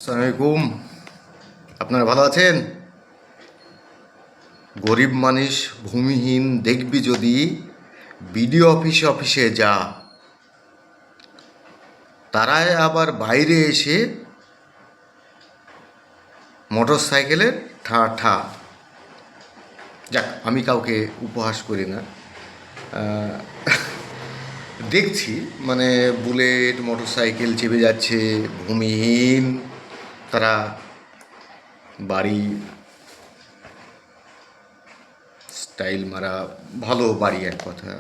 আসসালামু আলাইকুম। আপনারা ভালো আছেন? গরিব মানুষ ভূমিহীন দেখবি যদি বিডিও অফিসে যা, তারাই আবার বাইরে এসে মোটর সাইকেলের ঠা ঠা। যাক, আমি কাউকে উপহাস করি না। দেখছি মানে বুলেট মোটর সাইকেল চেপে যাচ্ছে ভূমিহীন, তারা বাড়ি স্টাইল মারা, ভালো বাড়ি এক কথা,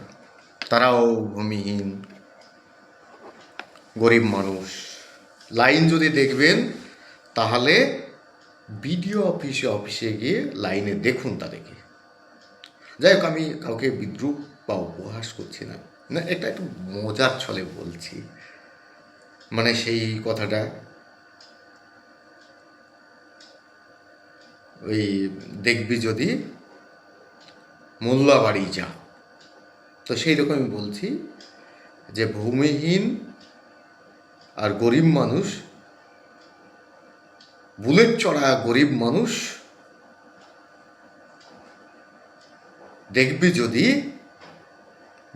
তারাও ভূমিহীন গরিব মানুষ। লাইন যদি দেখবেন তাহলে বিডিও অফিসে গিয়ে লাইনে দেখুন তাদেরকে। যাই হোক, আমি কাউকে বিদ্রুপ বা উপহাস করছি না, না, এটা একটু মজার ছলে বলছি। মানে সেই কথাটা ওই দেখবি যদি মোল্লা বাড়ি যা, তো সেই রকমই বলছি যে ভূমিহীন আর গরিব মানুষ, বুলেট চড়া গরিব মানুষ দেখবি যদি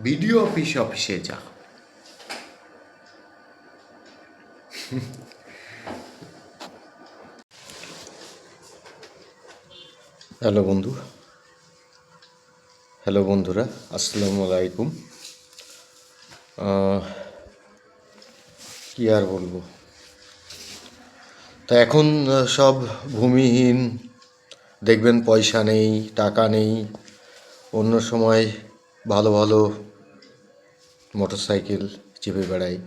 বিডিও অফিসে যা। হ্যালো বন্ধুরা, আসসালামু আলাইকুম। কি আর বলবো, তা এখন সব ভূমিহীন, দেখবেন পয়সা নেই, টাকা নেই। অন্য সময় ভালো ভালো মোটর সাইকেল চেপে বেড়ায়।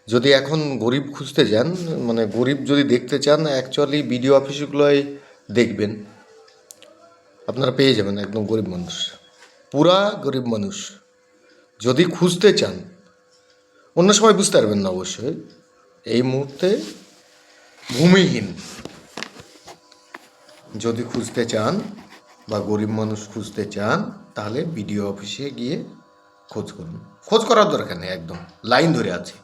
যদি এখন গরিব খুঁজতে যান, মানে গরিব যদি দেখতে চান, অ্যাকচুয়ালি বিডিও অফিসগুলোয় দেখবেন, আপনারা পেয়ে যাবেন একদম গরিব মানুষ, পুরা গরিব মানুষ। যদি খুঁজতে চান, অন্য সময় বুঝতে পারবেন না অবশ্যই, এই মুহূর্তে ভূমিহীন যদি খুঁজতে চান বা গরিব মানুষ খুঁজতে চান, তাহলে বিডিও অফিসে গিয়ে খোঁজ করুন। খোঁজ করার দরকার নেই, একদম লাইন ধরে আছে।